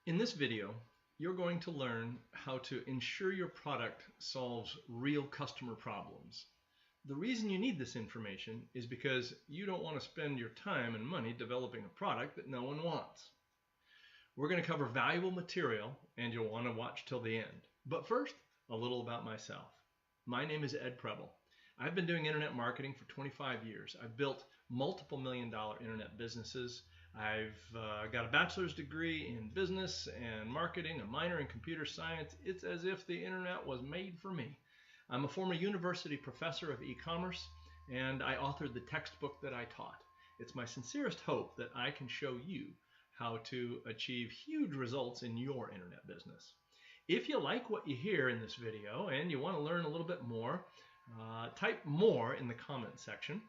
In this video, you're going to learn how to ensure your product solves real customer problems. The reason you need this information is because you don't want to spend your time and money developing a product that no one wants. We're going to cover valuable material and you'll want to watch till the end. But first, a little about myself. My name is Ed Preble. I've been doing internet marketing for 25 years. I've built multiple million-dollar internet businesses. I've got a bachelor's degree in business and marketing, a minor in computer science. It's as if the internet was made for me. I'm a former university professor of e-commerce, and I authored the textbook that I taught. It's my sincerest hope that I can show you how to achieve huge results in your internet business. If you like what you hear in this video and you want to learn a little bit more, type more in the comment section.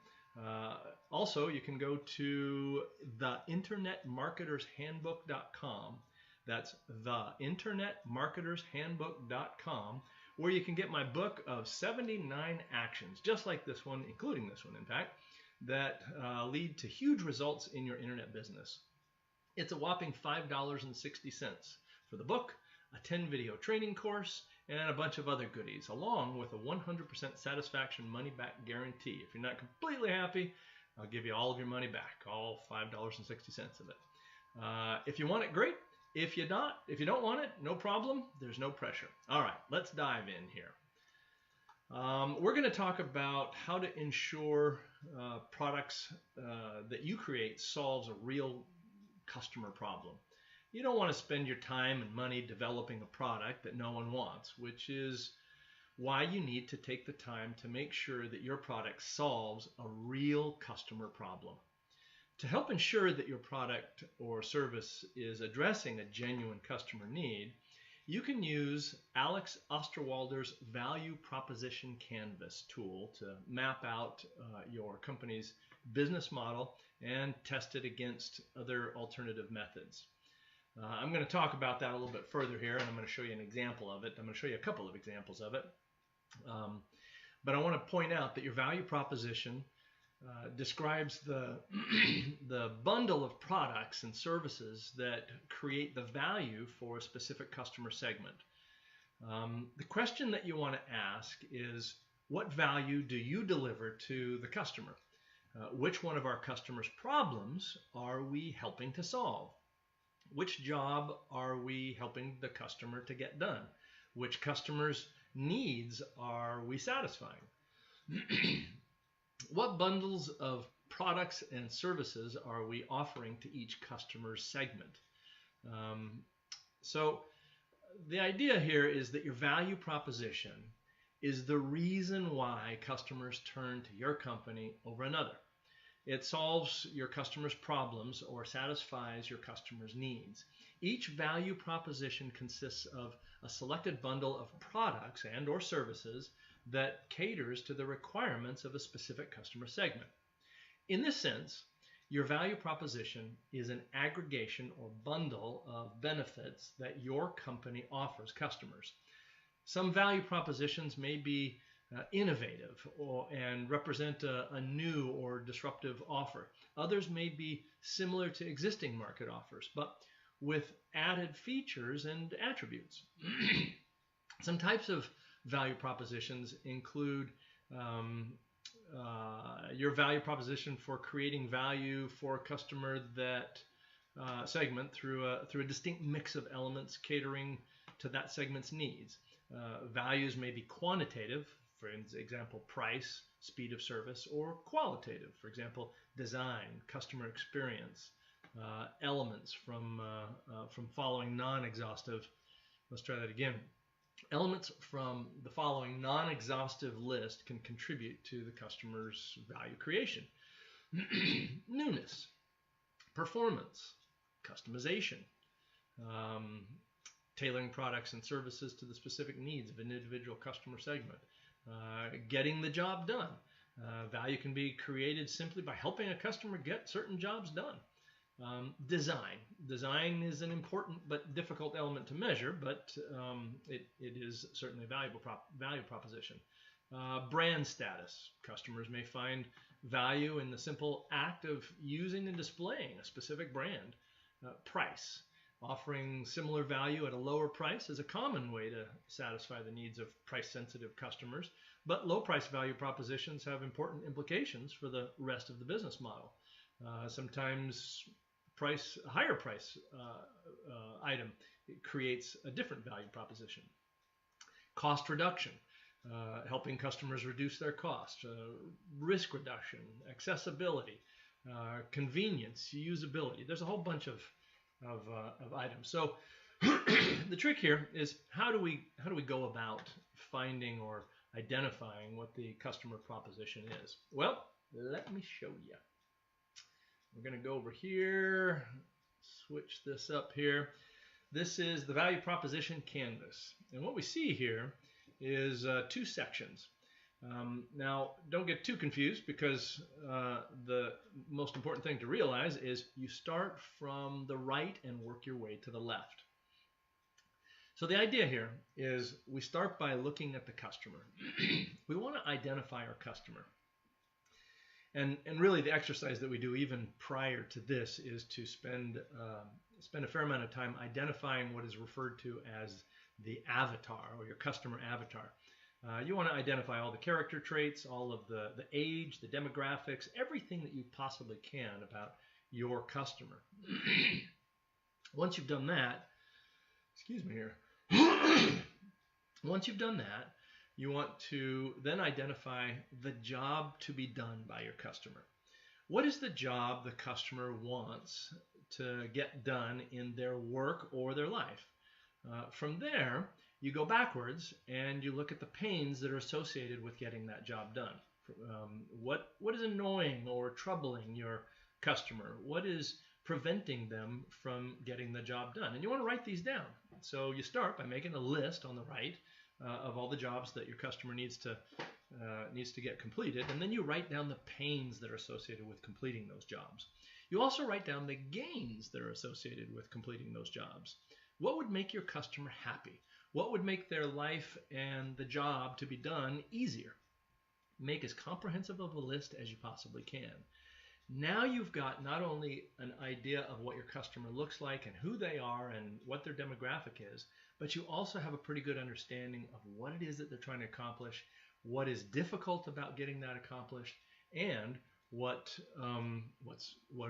Also, you can go to theinternetmarketershandbook.com. That's theinternetmarketershandbook.com, where you can get my book of 79 actions, just like this one, including this one, in fact, that lead to huge results in your internet business. It's a whopping $5.60 for the book, a 10-video training course, and a bunch of other goodies, along with a 100% satisfaction money-back guarantee. If you're not completely happy, I'll give you all of your money back, all $5.60 of it. If you want it, great. If you don't want it, no problem. There's no pressure. All right, let's dive in here. We're going to talk about how to ensure products that you create solves a real customer problem. You don't want to spend your time and money developing a product that no one wants, which is why you need to take the time to make sure that your product solves a real customer problem. To help ensure that your product or service is addressing a genuine customer need, you can use Alex Osterwalder's Value Proposition Canvas tool to map out your company's business model and test it against other alternative methods. I'm going to talk about that a little bit further here, and I'm going to show you an example of it. I'm going to show you a couple of examples of it. But I want to point out that your value proposition describes the, the bundle of products and services that create the value for a specific customer segment. The question that you want to ask is, what value do you deliver to the customer? Which one of our customers' problems are we helping to solve? Which job are we helping the customer to get done? Which customers' needs are we satisfying? What bundles of products and services are we offering to each customer's segment? So the idea here is that your value proposition is the reason why customers turn to your company over another. It solves your customer's problems or satisfies your customer's needs. Each value proposition consists of a selected bundle of products and or services that caters to the requirements of a specific customer segment. In this sense, your value proposition is an aggregation or bundle of benefits that your company offers customers. Some value propositions may be innovative and represent a new or disruptive offer. Others may be similar to existing market offers, but with added features and attributes. Some types of value propositions include your value proposition for creating value for a customer that segment through a distinct mix of elements catering to that segment's needs. Values may be quantitative, for example, price, speed of service, or qualitative, for example, design, customer experience, elements from following non-exhaustive. Let's try that again. Elements from the following non-exhaustive list can contribute to the customer's value creation. Newness, performance, customization, tailoring products and services to the specific needs of an individual customer segment, getting the job done. Value can be created simply by helping a customer get certain jobs done. Design. Design is an important but difficult element to measure, but it is certainly a valuable value proposition. Brand status. Customers may find value in the simple act of using and displaying a specific brand. Price. Offering similar value at a lower price is a common way to satisfy the needs of price-sensitive customers, but low-price value propositions have important implications for the rest of the business model. Sometimes a higher price item creates a different value proposition. Cost reduction, helping customers reduce their costs, risk reduction, accessibility, convenience, usability. There's a whole bunch of items. So the trick here is how do we go about finding or identifying what the customer proposition is? Well, let me show you. We're going to go over here, switch this up here. This is the value proposition canvas. And what we see here is two sections. Now, don't get too confused, because the most important thing to realize is you start from the right and work your way to the left. So the idea here is we start by looking at the customer. We want to identify our customer. And really the exercise that we do even prior to this is to spend a fair amount of time identifying what is referred to as the avatar, or your customer avatar. You want to identify all the character traits, all of the age, the demographics, everything that you possibly can about your customer. Once you've done that, excuse me here. Once you've done that, you want to then identify the job to be done by your customer. What is the job the customer wants to get done in their work or their life? From there, you go backwards and you look at the pains that are associated with getting that job done. What is annoying or troubling your customer? What is preventing them from getting the job done? And you want to write these down. So you start by making a list on the right of all the jobs that your customer needs to get completed, and then you write down the pains that are associated with completing those jobs. You also write down the gains that are associated with completing those jobs. What would make your customer happy? What would make their life and the job to be done easier? Make as comprehensive of a list as you possibly can. Now you've got not only an idea of what your customer looks like and who they are and what their demographic is, but you also have a pretty good understanding of what it is that they're trying to accomplish, what is difficult about getting that accomplished, and what are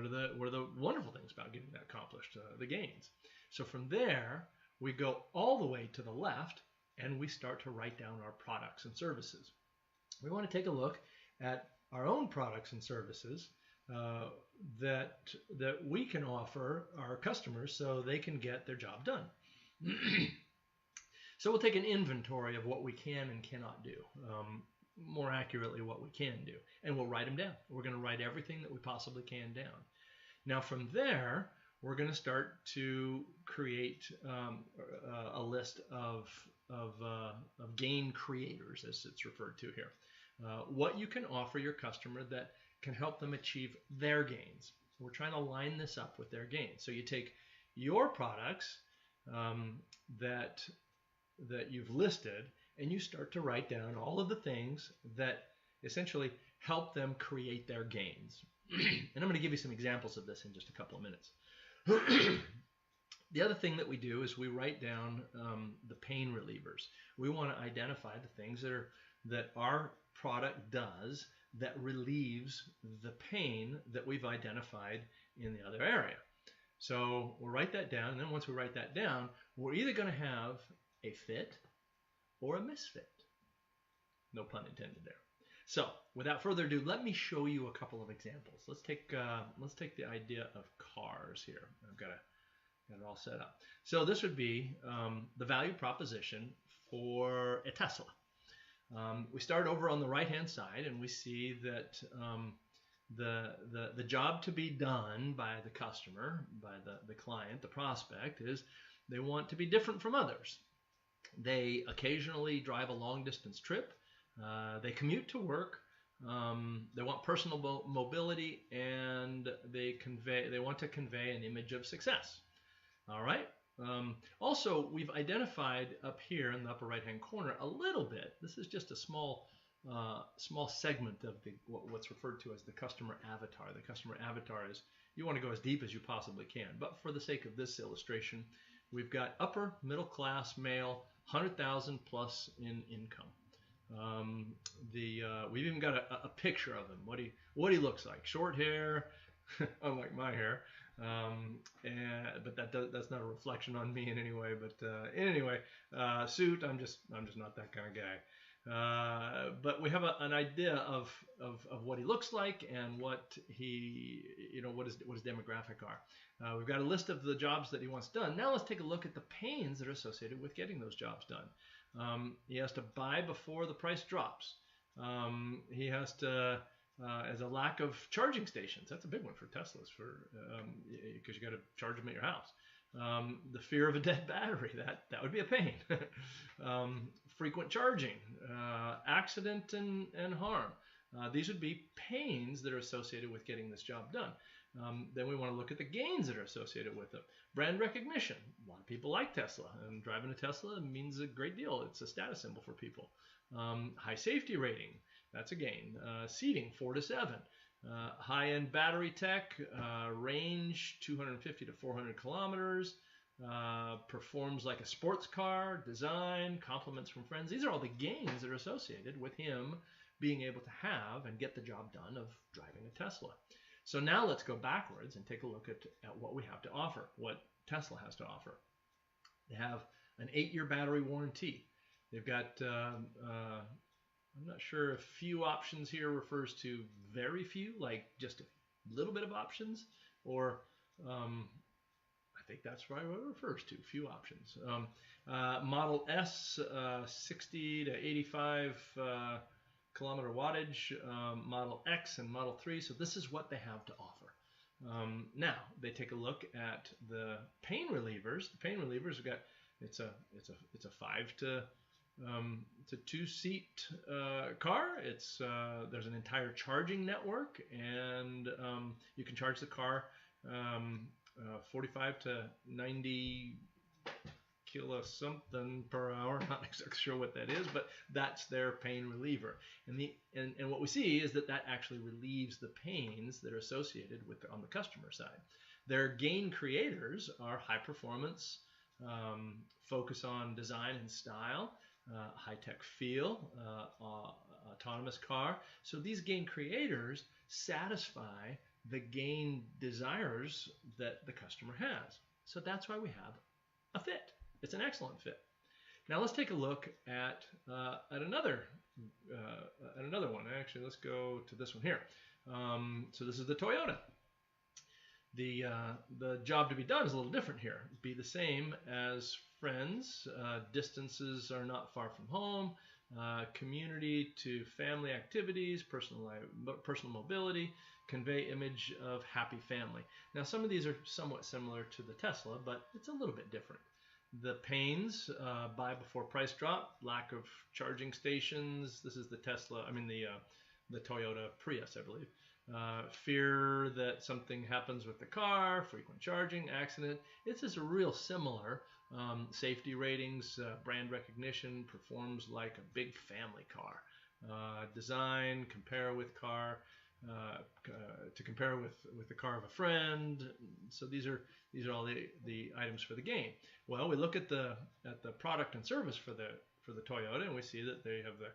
the wonderful things about getting that accomplished, the gains. So from there, we go all the way to the left and we start to write down our products and services. We want to take a look at our own products and services that we can offer our customers so they can get their job done. So we'll take an inventory of what we can and cannot do, more accurately what we can do, and we'll write them down. We're going to write everything that we possibly can down. Now from there, we're going to start to create a list of gain creators, as it's referred to here. What you can offer your customer that can help them achieve their gains. We're trying to line this up with their gains. So you take your products that you've listed, and you start to write down all of the things that essentially help them create their gains. And I'm going to give you some examples of this in just a couple of minutes. The other thing that we do is we write down the pain relievers. We want to identify the things that our product does that relieves the pain that we've identified in the other area. So we'll write that down, and then once we write that down, we're either going to have a fit or a misfit. No pun intended there. So without further ado, let me show you a couple of examples. Let's take the idea of cars here. I've got it all set up. So this would be the value proposition for a Tesla. We start over on the right-hand side, and we see that the job to be done by the customer, by the client, the prospect, is they want to be different from others. They occasionally drive a long-distance trip. They commute to work. They want personal mobility, and they want to convey an image of success. All right. Also, we've identified up here in the upper right-hand corner a little bit. This is just a small segment of what's referred to as the customer avatar. The customer avatar You want to go as deep as you possibly can. But for the sake of this illustration, we've got upper middle class male, 100,000 plus in income. We've even got a picture of him, what he looks like. Short hair, unlike my hair, but that's not a reflection on me in any way. But anyway, suit. I'm just not that kind of guy. But we have an idea of what he looks like and what his demographic are. We've got a list of the jobs that he wants done. Now let's take a look at the pains that are associated with getting those jobs done. He has to buy before the price drops. He has to, as a lack of charging stations. That's a big one for Teslas, because you got to charge them at your house. The fear of a dead battery, that would be a pain. Frequent charging, accident and harm. These would be pains that are associated with getting this job done. Then we want to look at the gains that are associated with them. Brand recognition. A lot of people like Tesla, and driving a Tesla means a great deal. It's a status symbol for people. High safety rating. That's a gain. Seating, 4 to 7. High-end battery tech, range 250 to 400 kilometers. Performs like a sports car, design, compliments from friends. These are all the gains that are associated with him being able to have and get the job done of driving a Tesla. So now let's go backwards and take a look at what we have to offer, what Tesla has to offer. They have an 8-year battery warranty. They've got, I'm not sure if few options here refers to very few, like just a little bit of options, or I think that's what it refers to, few options. Model S, 60 to 85 kilometer wattage, Model X and Model 3. So this is what they have to offer. Now they take a look at the pain relievers. The pain relievers have got, it's a 5 to 2 seat car. There's an entire charging network, and you can charge the car 45 to 90 kilo something per hour. Not exactly sure what that is, but that's their pain reliever. And what we see is that actually relieves the pains that are associated with on the customer side. Their gain creators are high performance, focus on design and style, high-tech feel, autonomous car. So these gain creators satisfy the gain desires that the customer has. So that's why we have a fit. It's an excellent fit. Now let's take a look at another one. Actually, let's go to this one here. So this is the Toyota. The job to be done is a little different here. Be the same as friends. Distances are not far from home. Community to family activities, personal mobility, convey image of happy family. Now some of these are somewhat similar to the Tesla, but it's a little bit different. The pains, buy before price drop, lack of charging stations. This is the Tesla, the Toyota Prius, I believe. Fear that something happens with the car, frequent charging, accident. It's just real similar. Safety ratings, brand recognition, performs like a big family car. Design, compare with car, to compare with the car of a friend. So these are all the items for the gain. Well, we look at the product and service for the Toyota, and we see that they have the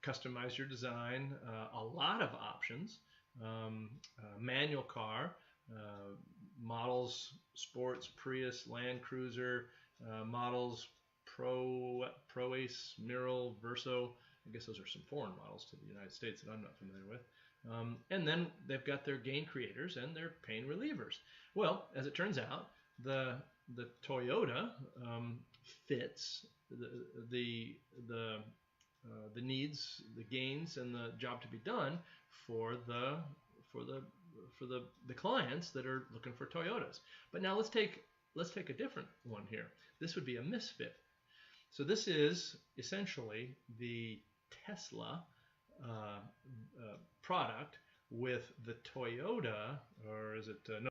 customize your design, a lot of options, manual car, models, sports, Prius, Land Cruiser, models, Pro Ace, Miral, Verso. I guess those are some foreign models to the United States that I'm not familiar with. And then they've got their gain creators and their pain relievers. Well, as it turns out, the Toyota fits the needs, the gains, and the job to be done for the clients that are looking for Toyotas. But now let's take a different one here. This would be a misfit. So this is essentially the Tesla product with the Toyota, or is it no?